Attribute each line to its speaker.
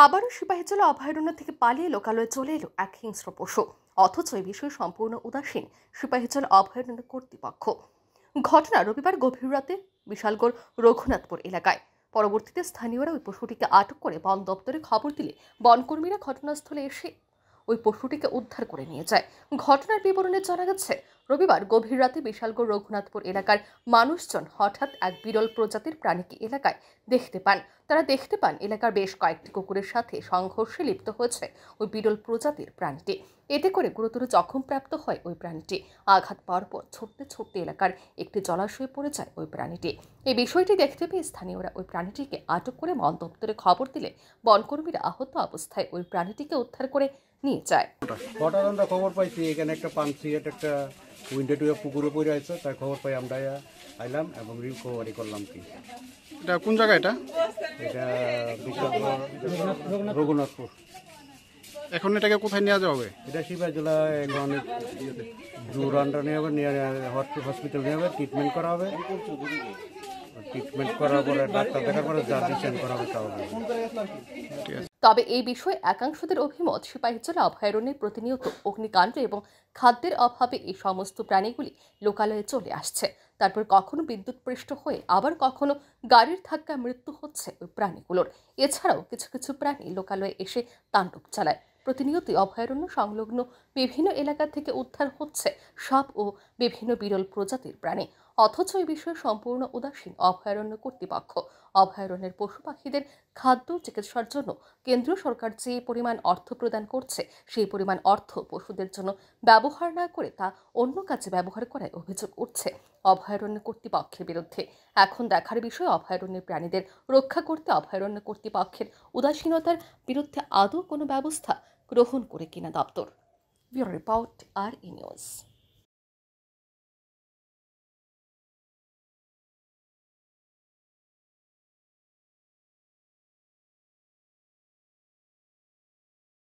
Speaker 1: আবারও সিপাহীজলা অভয়ারণ্য থেকে পালিয়ে লোকালয়ে চলে এলো এক হিংস্র পশু। অথচ এই বিষয়ে সম্পূর্ণ উদাসীন সিপাহীজলা অভয়ারণ্য কর্তৃপক্ষ। ঘটনা রবিবার গভীর রাতে বিশালগড় রঘুনাথপুর এলাকায়। পরবর্তীতে স্থানীয়রা ওই পশুটিকে আটক করে বন দপ্তরে খবর দিলে বনকর্মীরা ঘটনাস্থলে এসে ওই পশুটিকে উদ্ধার করে নিয়ে যায়। ঘটনার বিবরণে জানা গেছে, রবিবার গভীর রাতে বিশালগড় রঘুনাথপুর এলাকার মানুষজন হঠাৎ এক বিরল প্রজাতির প্রাণীকে এলাকায় দেখতে পান। তারা দেখতে পান এলাকার বেশ কয়েকটি কুকুরের সাথে সংঘর্ষে লিপ্ত হয়েছে ওই বিরল প্রজাতির প্রাণীটি। এতে করে গুরুতর জখমপ্রাপ্ত হয় ওই প্রাণীটি। আঘাত পাওয়ার পর ছুটতে ছুটতে এলাকার একটি জলাশয়ে পড়ে যায় ওই প্রাণীটি। এই বিষয়টি দেখতে পেয়ে স্থানীয়রা ওই প্রাণীটিকে আটক করে বন দপ্তরে খবর দিলে বনকর্মীরা আহত অবস্থায় ওই প্রাণীটিকে উদ্ধার করে নিয়ে যায়।
Speaker 2: হঠাৎ আমরা খবর পাইছি এখানে একটা পানসিয়াট একটা উইন্ডো টুয়ে পুকুরে পড়ে আছে, তার খবর পাই আমরা আইলাম এবং রিকভারি করলাম। কি
Speaker 3: এটা কোন জায়গা? এটা
Speaker 2: রঘুনাথপুর।
Speaker 3: এখন এটাকে কোথায় নিয়ে যাওয়া হবে?
Speaker 2: এটা সিপাহীজলা অনেক জোর আন্ডার নিয়ে হবে, নিয়ে হসপিটাল নিয়ে হবে, ট্রিটমেন্ট করা হবে। ট্রিটমেন্ট করার পরে ডাক্তার দেখার পরে যা ডিসিশন করা হবে তা হবে।
Speaker 1: তবে এই বিষয়ে একাংশদের অভিমত, সিপাহীজলা অভয়ারণ্যে প্রতিনিয়ত অগ্নিকাণ্ড এবং খাদ্যের অভাবে এই সমস্ত প্রাণীগুলি লোকালয়ে চলে আসছে। তারপর কখনো বিদ্যুৎপৃষ্ট হয়ে আবার কখনো গাড়ির ধাক্কায় মৃত্যু হচ্ছে ওই প্রাণীগুলোর। এছাড়াও কিছু কিছু প্রাণী লোকালয়ে এসে তাণ্ডব চালায়। প্রতিনিয়তই অভয়ারণ্য সংলগ্ন বিভিন্ন এলাকা থেকে উদ্ধার হচ্ছে সাপ ও বিভিন্ন বিরল প্রজাতির প্রাণী। অথচ এই বিষয়ে সম্পূর্ণ উদাসীন অভয়ারণ্য কর্তৃপক্ষ। অভয়ারণ্যের পশু পাখিদের খাদ্য চিকিৎসার জন্য কেন্দ্রীয় সরকার যে পরিমাণ অর্থ প্রদান করছে, সেই পরিমাণ অর্থ পশুদের জন্য ব্যবহার না করে তা অন্য কাজে ব্যবহার করায় অভিযোগ উঠছে অভয়ারণ্য কর্তৃপক্ষের বিরুদ্ধে। এখন দেখার বিষয়, অভয়ারণ্যের প্রাণীদের রক্ষা করতে অভয়ারণ্য কর্তৃপক্ষের উদাসীনতার বিরুদ্ধে আদৌ কোনো ব্যবস্থা গ্রহণ করে কিনা দপ্তর। Bureau report, RE news.